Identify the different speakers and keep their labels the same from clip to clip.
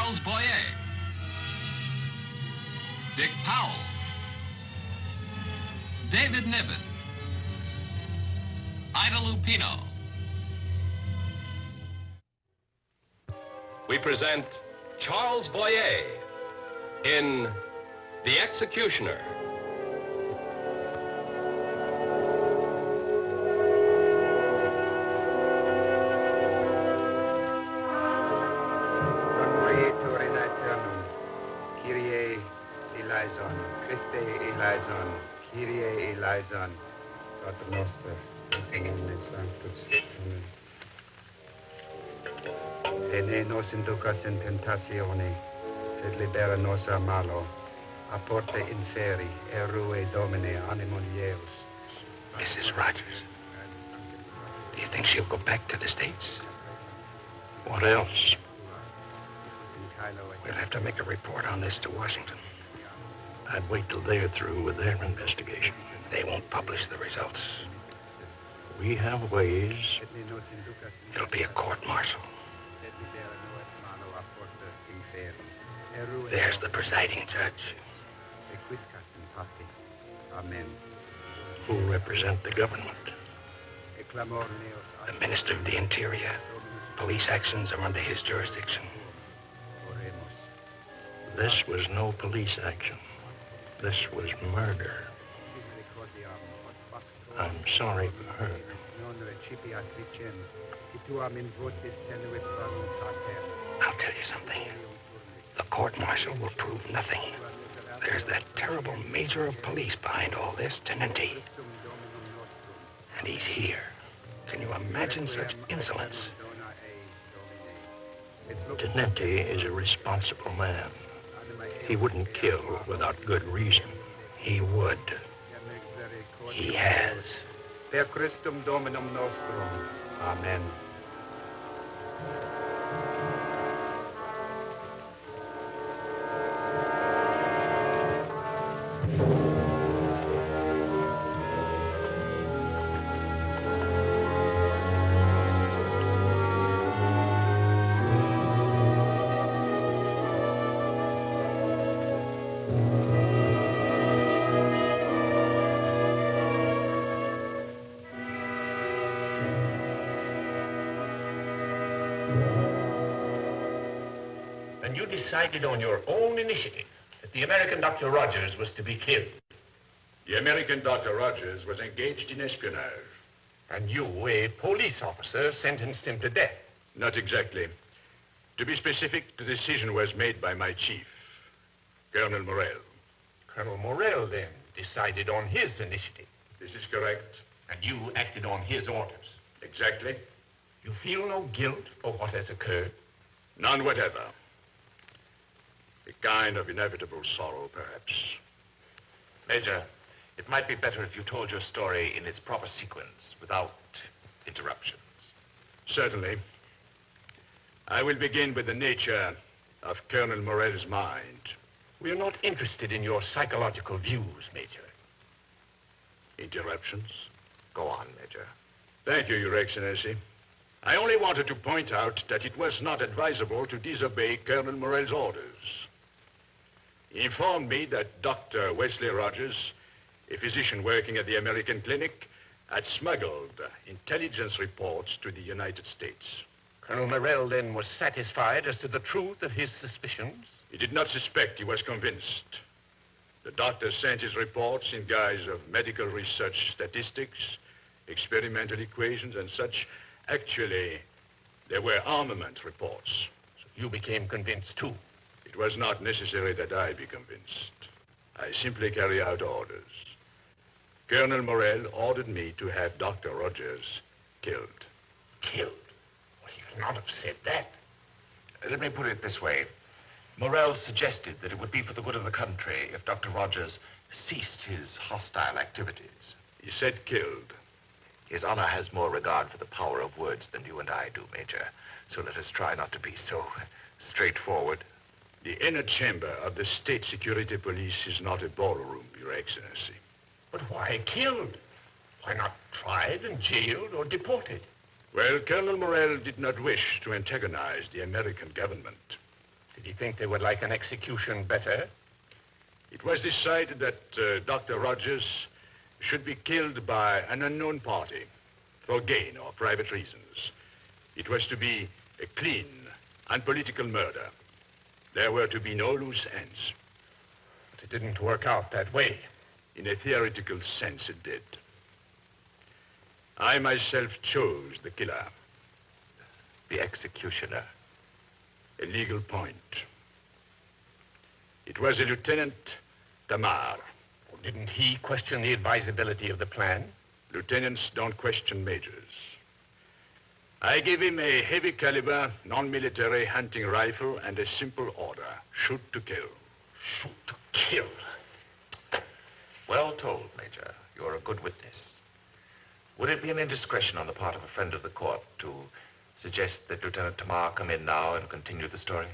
Speaker 1: Charles Boyer, Dick Powell, David Niven, Ida Lupino.
Speaker 2: We present Charles Boyer in The Executioner.
Speaker 3: Kyrie eleison, Christe eleison, Kyrie eleison, Pater Noster, et nomine Sanctus, Amen. Et ne nos inducas in tentatione, sed libera nos a malo, a porte inferi, erue Domine animum Ieus.
Speaker 4: Mrs. Rogers, do you think she'll go back to the States? What else? We'll have to make a report on this to Washington. I'd wait till they're through with their investigation. They won't publish the results. We have ways. It'll be a court-martial. There's the presiding judge.
Speaker 3: Amen.
Speaker 4: Who'll represent the government? The Minister of the Interior. Police actions are under his jurisdiction. This was no police action. This was murder. I'm sorry for her. I'll tell you something. The court-martial will prove nothing. There's that terrible major of police behind all this, Tenente. And he's here. Can you imagine such insolence? Tenente is a responsible man. He wouldn't kill without good reason. He would. He has.
Speaker 3: Per Christum Dominum Nostrum. Amen.
Speaker 4: And you decided on your own initiative that the American Dr. Rogers was to be killed.
Speaker 5: The American Dr. Rogers was engaged in espionage.
Speaker 4: And you, a police officer, sentenced him to death.
Speaker 5: Not exactly. To be specific, the decision was made by my chief, Colonel Morel.
Speaker 4: Colonel Morel, then, decided on his initiative.
Speaker 5: This is correct.
Speaker 4: And you acted on his orders.
Speaker 5: Exactly.
Speaker 4: You feel no guilt for what has occurred?
Speaker 5: None whatever. A kind of inevitable sorrow, perhaps.
Speaker 4: Major, it might be better if you told your story in its proper sequence, without interruptions.
Speaker 5: Certainly. I will begin with the nature of Colonel Morel's mind.
Speaker 4: We are not interested in your psychological views, Major.
Speaker 5: Interruptions?
Speaker 4: Go on, Major.
Speaker 5: Thank you, Your Excellency. I only wanted to point out that it was not advisable to disobey Colonel Morel's orders. He informed me that Dr. Wesley Rogers, a physician working at the American clinic, had smuggled intelligence reports to the United States.
Speaker 4: Colonel Morel, then, was satisfied as to the truth of his suspicions?
Speaker 5: He did not suspect, he was convinced. The doctor sent his reports in guise of medical research statistics, experimental equations, and such. Actually, they were armament reports.
Speaker 4: So you became convinced, too?
Speaker 5: It was not necessary that I be convinced. I simply carry out orders. Colonel Morel ordered me to have Dr. Rogers killed.
Speaker 4: Killed? Well, he could not have said that. Let me put it this way. Morel suggested that it would be for the good of the country if Dr. Rogers ceased his hostile activities.
Speaker 5: He said killed.
Speaker 4: His honor has more regard for the power of words than you and I do, Major. So let us try not to be so straightforward.
Speaker 5: The inner chamber of the State Security Police is not a ballroom, Your Excellency.
Speaker 4: But why killed? Why not tried and jailed or deported?
Speaker 5: Well, Colonel Morel did not wish to antagonize the American government.
Speaker 4: Did he think they would like an execution better?
Speaker 5: It was decided that Dr. Rogers should be killed by an unknown party for gain or private reasons. It was to be a clean, unpolitical murder. There were to be no loose ends.
Speaker 4: But it didn't work out that way.
Speaker 5: In a theoretical sense, it did. I myself chose the killer.
Speaker 4: The executioner.
Speaker 5: A legal point. It was a Lieutenant Tamar.
Speaker 4: Didn't he question the advisability of the plan?
Speaker 5: Lieutenants don't question majors. I gave him a heavy caliber, non-military hunting rifle and a simple order. Shoot to kill.
Speaker 4: Shoot to kill. Well told, Major. You're a good witness. Would it be an indiscretion on the part of a friend of the court to suggest that Lieutenant Tamar come in now and continue the story?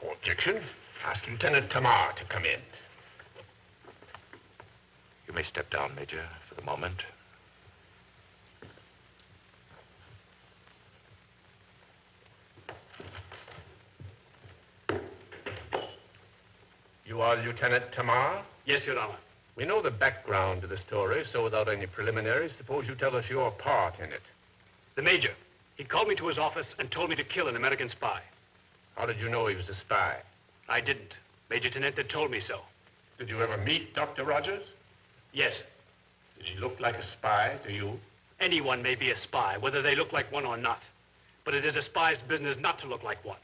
Speaker 2: No objection.
Speaker 4: Ask Lieutenant Tamar to come in. You may step down, Major, for the moment. You are Lieutenant Tamar?
Speaker 6: Yes, Your Honor.
Speaker 4: We know the background to the story, so without any preliminaries, suppose you tell us your part in it.
Speaker 6: The Major. He called me to his office and told me to kill an American spy.
Speaker 4: How did you know he was a spy?
Speaker 6: I didn't. Major Tenente told me so.
Speaker 4: Did you ever meet Dr. Rogers?
Speaker 6: Yes.
Speaker 4: Did he look like a spy to you?
Speaker 6: Anyone may be a spy, whether they look like one or not. But it is a spy's business not to look like one.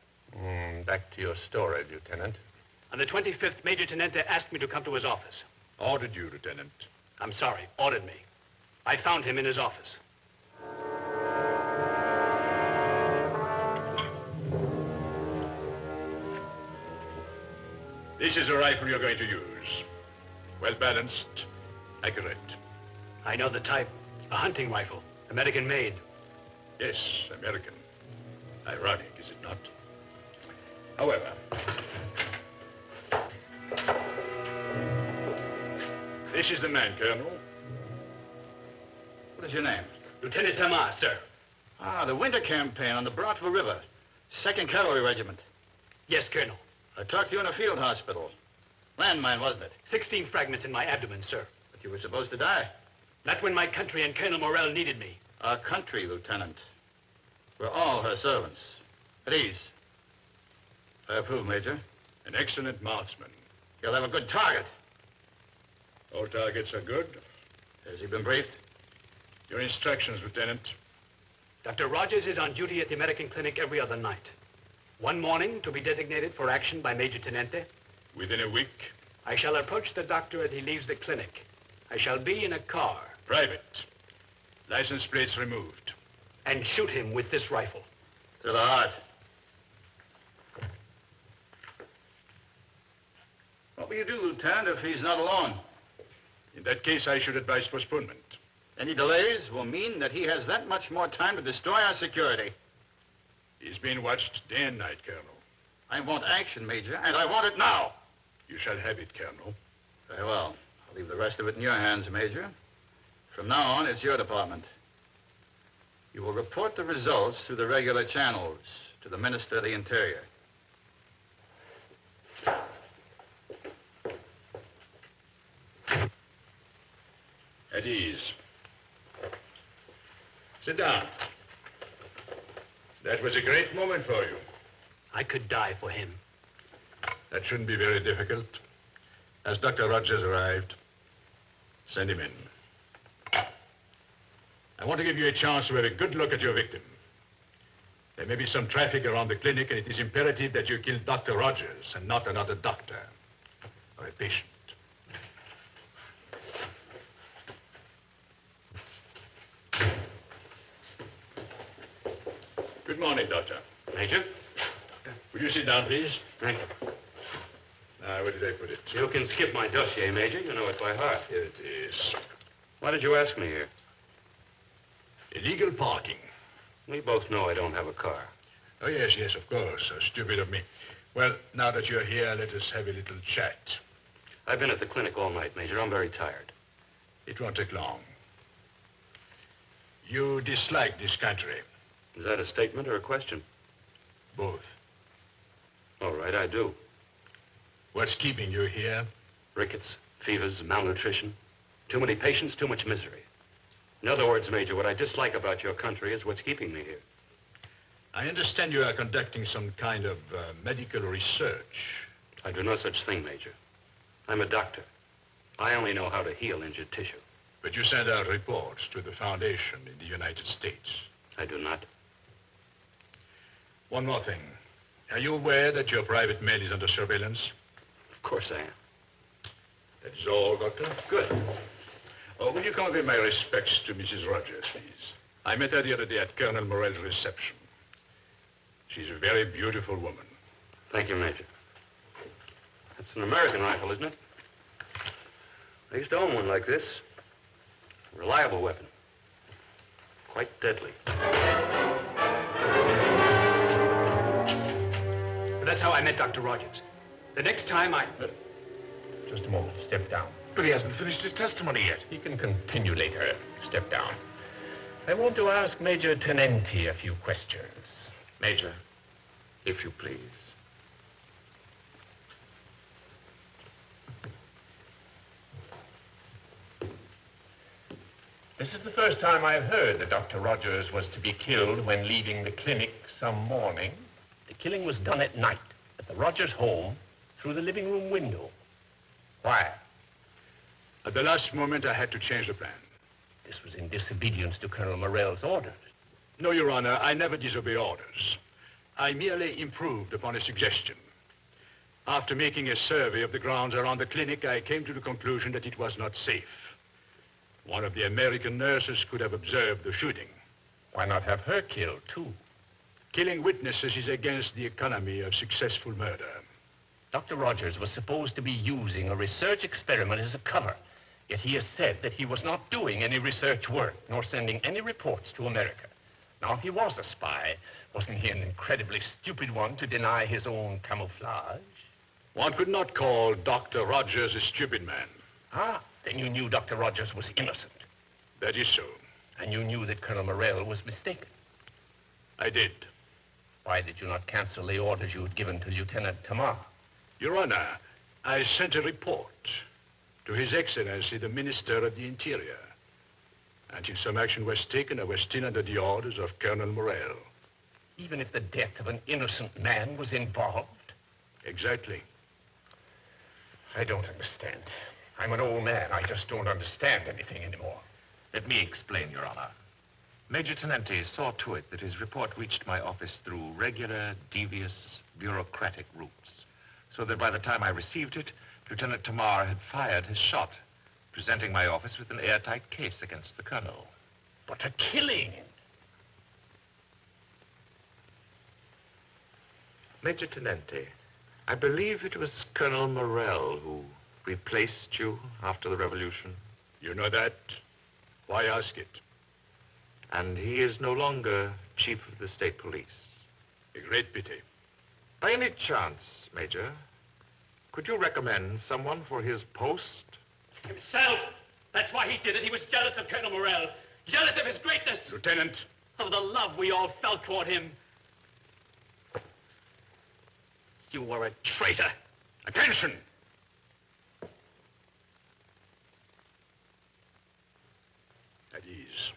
Speaker 4: Back to your story, Lieutenant.
Speaker 6: On the 25th, Major Tenente asked me to come to his office.
Speaker 5: Ordered you, Lieutenant.
Speaker 6: I'm sorry, ordered me. I found him in his office.
Speaker 5: This is the rifle you're going to use. Well balanced, accurate.
Speaker 6: I know the type. A hunting rifle. American made.
Speaker 5: Yes, American. Ironic, is it not? However, this is the man, Colonel.
Speaker 7: What is your name?
Speaker 6: Lieutenant Tamar, sir.
Speaker 7: Ah, the winter campaign on the Broadville River. 2nd Cavalry Regiment.
Speaker 6: Yes, Colonel.
Speaker 7: I talked to you in a field hospital. Landmine, wasn't it?
Speaker 6: 16 fragments in my abdomen, sir.
Speaker 7: But you were supposed to die.
Speaker 6: Not when my country and Colonel Morel needed me.
Speaker 7: Our country, Lieutenant. We're all her servants. At ease. I approve, Major.
Speaker 5: An excellent marksman.
Speaker 7: He'll have a good target.
Speaker 5: All targets are good.
Speaker 7: Has he been briefed?
Speaker 5: Your instructions, Lieutenant.
Speaker 6: Dr. Rogers is on duty at the American clinic every other night. One morning, to be designated for action by Major Tenente.
Speaker 5: Within a week.
Speaker 6: I shall approach the doctor as he leaves the clinic. I shall be in a car.
Speaker 5: Private. License plates removed.
Speaker 6: And shoot him with this rifle.
Speaker 7: To the heart. What will you do, Lieutenant, if he's not alone?
Speaker 5: In that case, I should advise postponement.
Speaker 7: Any delays will mean that he has that much more time to destroy our security.
Speaker 5: He's being watched day and night, Colonel.
Speaker 7: I want action, Major, and I want it now.
Speaker 5: You shall have it, Colonel.
Speaker 7: Very well. I'll leave the rest of it in your hands, Major. From now on, it's your department. You will report the results through the regular channels to the Minister of the Interior.
Speaker 5: At ease. Sit down. That was a great moment for you.
Speaker 6: I could die for him.
Speaker 5: That shouldn't be very difficult. Has Dr. Rogers arrived? Send him in. I want to give you a chance to have a good look at your victim. There may be some traffic around the clinic, and it is imperative that you kill Dr. Rogers and not another doctor or a patient. Good morning, Doctor.
Speaker 6: Major?
Speaker 5: Would you sit down, please?
Speaker 6: Thank you.
Speaker 5: Now, where did I put it?
Speaker 6: You can skip my dossier, Major. You know it by heart.
Speaker 5: Here it is.
Speaker 6: Why did you ask me here?
Speaker 5: Illegal parking.
Speaker 6: We both know I don't have a car.
Speaker 5: Oh, yes, yes, of course. So stupid of me. Well, now that you're here, let us have a little chat.
Speaker 6: I've been at the clinic all night, Major. I'm very tired.
Speaker 5: It won't take long. You dislike this country.
Speaker 6: Is that a statement or a question?
Speaker 5: Both.
Speaker 6: All right, I do.
Speaker 5: What's keeping you here?
Speaker 6: Rickets, fevers, malnutrition. Too many patients, too much misery. In other words, Major, what I dislike about your country is what's keeping me here.
Speaker 5: I understand you are conducting some kind of medical research.
Speaker 6: I do no such thing, Major. I'm a doctor. I only know how to heal injured tissue.
Speaker 5: But you send out reports to the Foundation in the United States.
Speaker 6: I do not.
Speaker 5: One more thing. Are you aware that your private mail is under surveillance?
Speaker 6: Of course I am.
Speaker 5: That is all, Doctor.
Speaker 6: Good.
Speaker 5: Oh, will you convey my respects to Mrs. Rogers, please? I met her the other day at Colonel Morell's reception. She's a very beautiful woman.
Speaker 6: Thank you, Major. That's an American rifle, isn't it? I used to own one like this. A reliable weapon. Quite deadly. But that's how I met Dr. Rogers. The next time I...
Speaker 4: Just a moment. Step down. But he hasn't finished his testimony yet. He can continue later. Step down. I want to ask Major Tenenti a few questions. Major, if you please. This is the first time I've heard that Dr. Rogers was to be killed when leaving the clinic some morning. The killing was done at night at the Rogers home through the living room window. Why?
Speaker 5: At the last moment, I had to change the plan.
Speaker 4: This was in disobedience to Colonel Morell's orders.
Speaker 5: No, Your Honor, I never disobey orders. I merely improved upon a suggestion. After making a survey of the grounds around the clinic, I came to the conclusion that it was not safe. One of the American nurses could have observed the shooting.
Speaker 4: Why not have her killed, too?
Speaker 5: Killing witnesses is against the economy of successful murder.
Speaker 4: Dr. Rogers was supposed to be using a research experiment as a cover, yet he has said that he was not doing any research work, nor sending any reports to America. Now, if he was a spy, wasn't he an incredibly stupid one to deny his own camouflage?
Speaker 5: One could not call Dr. Rogers a stupid man.
Speaker 4: Ah, then you knew Dr. Rogers was innocent.
Speaker 5: That is so.
Speaker 4: And you knew that Colonel Morell was mistaken.
Speaker 5: I did.
Speaker 4: Why did you not cancel the orders you had given to Lieutenant Tamar?
Speaker 5: Your Honor, I sent a report to His Excellency, the Minister of the Interior. Until some action was taken, I was still under the orders of Colonel Morell.
Speaker 4: Even if the death of an innocent man was involved?
Speaker 5: Exactly.
Speaker 4: I don't understand. I'm an old man. I just don't understand anything anymore.
Speaker 8: Let me explain, Your Honor. Major Tenenti saw to it that his report reached my office through regular, devious, bureaucratic routes, so that by the time I received it, Lieutenant Tamar had fired his shot, presenting my office with an airtight case against the colonel.
Speaker 4: But a killing!
Speaker 8: Major Tenenti, I believe it was Colonel Morell who replaced you after the revolution.
Speaker 5: You know that? Why ask it?
Speaker 8: And he is no longer chief of the state police.
Speaker 5: A great pity.
Speaker 8: By any chance, Major, could you recommend someone for his post?
Speaker 6: Himself! That's why he did it. He was jealous of Colonel Morell. Jealous of his greatness.
Speaker 5: Lieutenant.
Speaker 6: Of the love we all felt toward him. You were a traitor.
Speaker 5: Attention! At ease.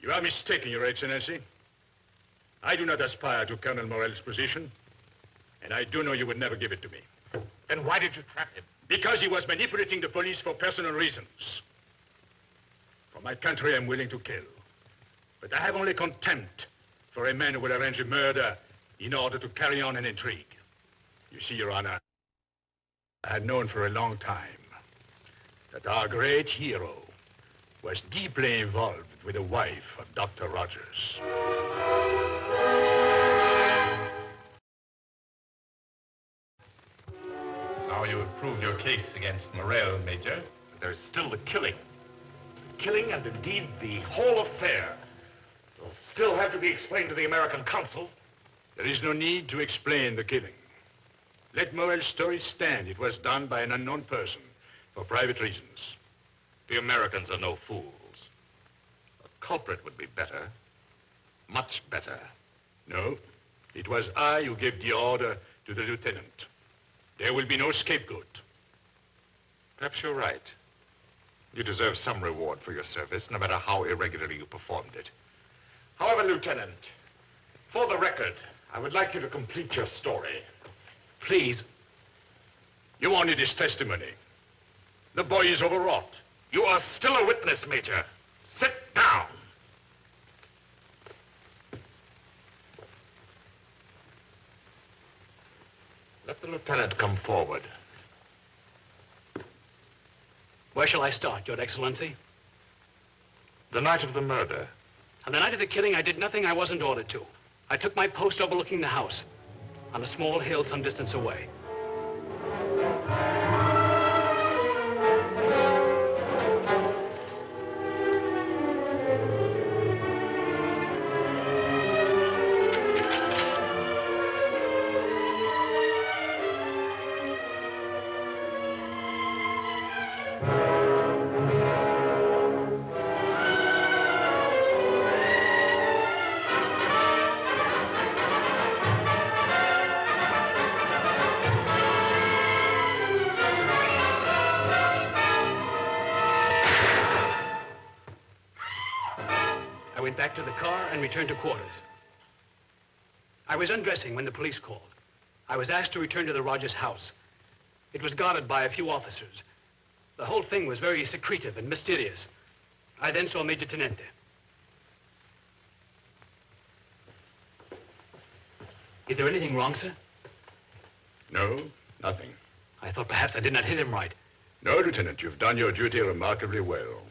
Speaker 5: You are mistaken, Your Excellency. I do not aspire to Colonel Morell's position, and I do know you would never give it to me.
Speaker 4: Then why did you trap him?
Speaker 5: Because he was manipulating the police for personal reasons. For my country, I'm willing to kill. But I have only contempt for a man who will arrange a murder in order to carry on an intrigue. You see, Your Honor, I had known for a long time that our great hero was deeply involved with the wife of Dr. Rogers.
Speaker 4: Now you have proved your case against Morell, Major.
Speaker 8: There's still the killing. The killing and indeed the whole affair will still have to be explained to the American consul.
Speaker 5: There is no need to explain the killing. Let Morell's story stand. It was done by an unknown person for private reasons.
Speaker 8: The Americans are no fools. A culprit would be better. Much better.
Speaker 5: No, It was I who gave the order to the lieutenant. There will be no scapegoat.
Speaker 8: Perhaps you're right. You deserve some reward for your service, no matter how irregularly you performed it. However, Lieutenant, for the record, I would like you to complete your story.
Speaker 5: Please. You wanted his testimony. The boy is overwrought.
Speaker 8: You are still a witness, Major. Sit down. Let the lieutenant come forward.
Speaker 9: Where shall I start, Your Excellency?
Speaker 8: The night of the murder.
Speaker 9: On the night of the killing, I did nothing I wasn't ordered to. I took my post overlooking the house on a small hill some distance away. I went back to the car and returned to quarters. I was undressing when the police called. I was asked to return to the Rogers house. It was guarded by a few officers. The whole thing was very secretive and mysterious. I then saw Major Tenente. Is there anything wrong, sir?
Speaker 5: No, nothing.
Speaker 9: I thought perhaps I did not hit him right.
Speaker 5: No, Lieutenant, you've done your duty remarkably well.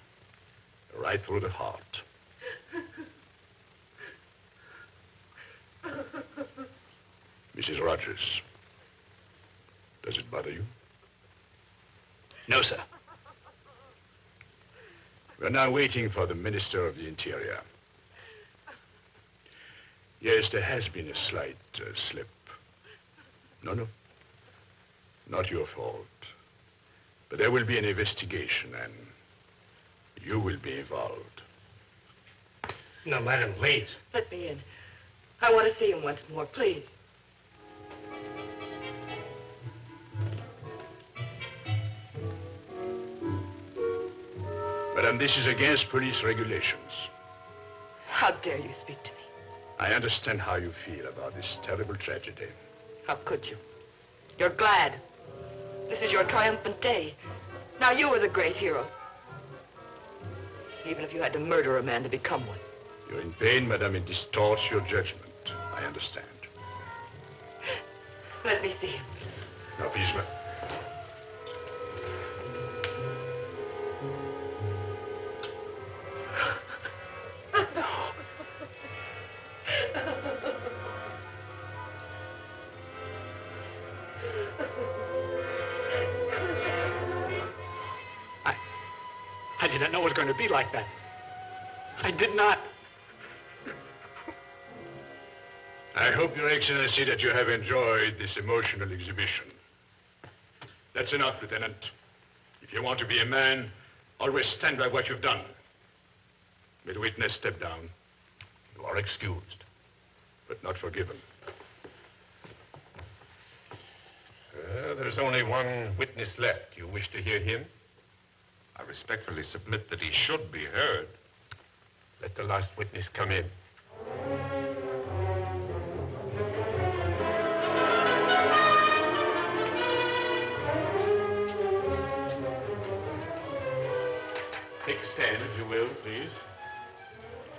Speaker 5: Right through the heart. Mrs. Rogers, does it bother you?
Speaker 9: No, sir.
Speaker 5: We're now waiting for the Minister of the Interior. Yes, there has been a slight slip. No. Not your fault. But there will be an investigation, and you will be involved.
Speaker 9: No, madam, please.
Speaker 10: Let me in. I want to see him once more, please.
Speaker 5: Madam, this is against police regulations.
Speaker 10: How dare you speak to me?
Speaker 5: I understand how you feel about this terrible tragedy.
Speaker 10: How could you? You're glad. This is your triumphant day. Now you are the great hero. Even if you had to murder a man to become one.
Speaker 5: You're in pain, madam. It distorts your judgment. I understand.
Speaker 10: Let me see him.
Speaker 5: Now, please, madam.
Speaker 9: I did not know it was going to be like that. I did not.
Speaker 5: I hope, Your Excellency, that you have enjoyed this emotional exhibition. That's enough, Lieutenant. If you want to be a man, always stand by what you've done. May the witness step down. You are excused, but not forgiven.
Speaker 8: There's only one witness left. You wish to hear him? I respectfully submit that he should be heard. Let the last witness come in. Take a stand, if you will, please.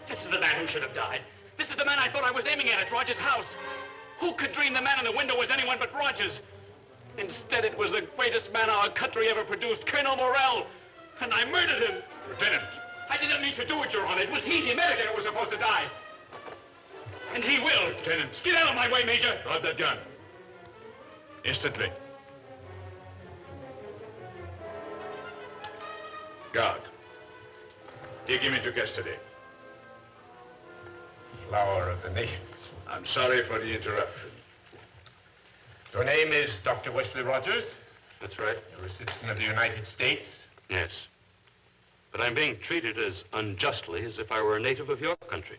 Speaker 9: This is the man who should have died. This is the man I thought I was aiming at Rogers' house. Who could dream the man in the window was anyone but Rogers? Instead, it was the greatest man our country ever produced, Colonel Morell. And I murdered him.
Speaker 5: Lieutenant.
Speaker 9: I didn't mean to do it, Your Honor. It was he, the American, who was supposed to die. And he will.
Speaker 5: Lieutenant.
Speaker 9: Get out of my way, Major.
Speaker 5: Drop that gun. Instantly. Guard. Take him into custody.
Speaker 8: Flower of the nation.
Speaker 5: I'm sorry for the interruption.
Speaker 8: Your name is Dr. Wesley Rogers?
Speaker 6: That's right.
Speaker 8: You're a citizen of the United States?
Speaker 6: Yes. But I'm being treated as unjustly as if I were a native of your country.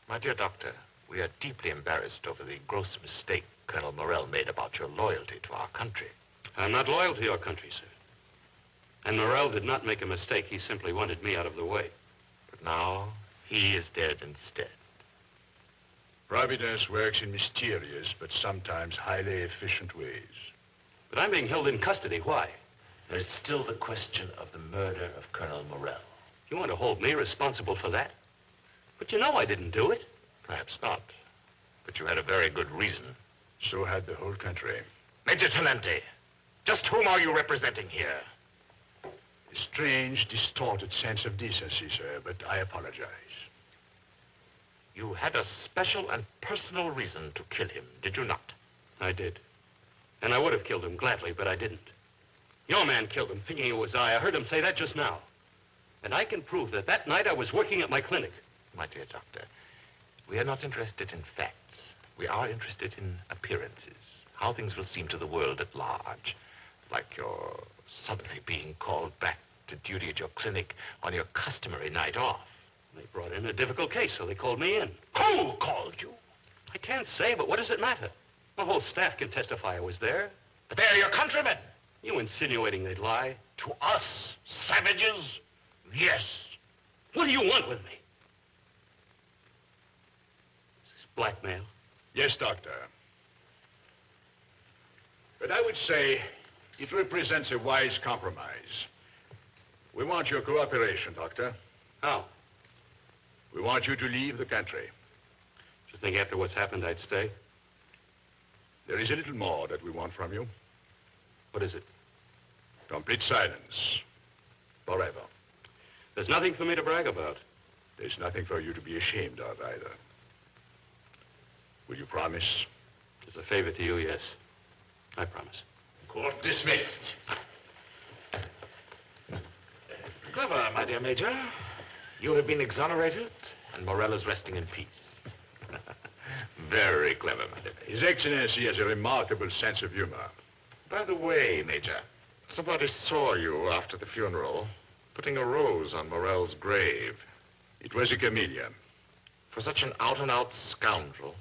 Speaker 8: My dear doctor, We are deeply embarrassed over the gross mistake Colonel Morel made about your loyalty to our country.
Speaker 6: I'm not loyal to your country, sir. And Morel did not make a mistake. He simply wanted me out of the way.
Speaker 8: But now, he is dead instead.
Speaker 5: Providence works in mysterious but sometimes highly efficient ways.
Speaker 6: But I'm being held in custody. Why?
Speaker 8: There is still the question of the murder of Colonel Morel.
Speaker 6: You want to hold me responsible for that? But you know I didn't do it.
Speaker 8: Perhaps not. But you had a very good reason.
Speaker 5: So had the whole country.
Speaker 8: Major Tenente, just whom are you representing here?
Speaker 5: A strange, distorted sense of decency, sir, but I apologize.
Speaker 8: You had a special and personal reason to kill him, did you not?
Speaker 6: I did. And I would have killed him gladly, but I didn't. Your man killed him, thinking it was I. I heard him say that just now. And I can prove that that night I was working at my clinic.
Speaker 8: My dear doctor, we are not interested in facts. We are interested in appearances, how things will seem to the world at large. Like your suddenly being called back to duty at your clinic on your customary night off.
Speaker 6: They brought in a difficult case, so they called me in.
Speaker 8: Who called you?
Speaker 6: I can't say, but what does it matter? The whole staff can testify I was there.
Speaker 8: But they're your countrymen.
Speaker 6: You insinuating they'd lie?
Speaker 8: To us, savages? Yes.
Speaker 6: What do you want with me? Is this blackmail?
Speaker 5: Yes, Doctor. But I would say it represents a wise compromise. We want your cooperation, Doctor.
Speaker 6: How?
Speaker 5: We want you to leave the country.
Speaker 6: Do you think after what's happened I'd stay?
Speaker 5: There is a little more that we want from you.
Speaker 6: What is it?
Speaker 5: Complete silence. Forever.
Speaker 6: There's nothing for me to brag about.
Speaker 5: There's nothing for you to be ashamed of either. Will you promise?
Speaker 6: As a favor to you, yes. I promise.
Speaker 8: Court dismissed. Clever, my dear Major. You have been exonerated, and Morel is resting in peace. Very clever, my dear Major.
Speaker 5: His Excellency has a remarkable sense of humor.
Speaker 8: By the way, Major, somebody saw you after the funeral putting a rose on Morel's grave.
Speaker 5: It was a camellia.
Speaker 8: For such an out-and-out scoundrel.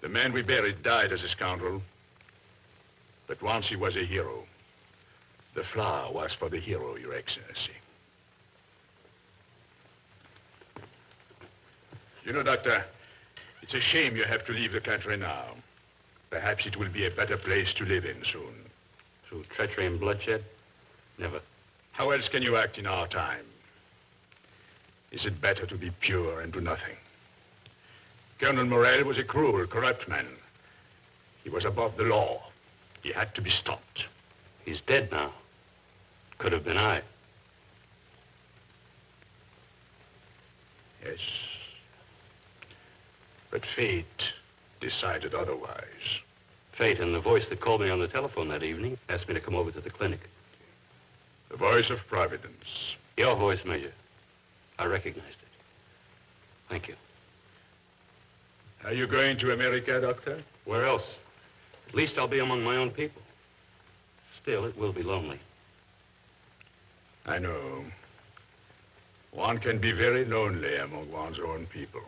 Speaker 5: The man we buried died as a scoundrel. But once he was a hero. The flower was for the hero, Your Excellency. You know, Doctor, it's a shame you have to leave the country now. Perhaps it will be a better place to live in soon.
Speaker 6: Through treachery and bloodshed? Never.
Speaker 5: How else can you act in our time? Is it better to be pure and do nothing? Colonel Morel was a cruel, corrupt man. He was above the law. He had to be stopped.
Speaker 6: He's dead now. Could have been I.
Speaker 5: Yes. But fate decided otherwise.
Speaker 6: Fate and the voice that called me on the telephone that evening asked me to come over to the clinic.
Speaker 5: The voice of Providence.
Speaker 6: Your voice, Major. I recognized it. Thank you.
Speaker 5: Are you going to America, Doctor?
Speaker 6: Where else? At least I'll be among my own people. Still, it will be lonely.
Speaker 5: I know. One can be very lonely among one's own people.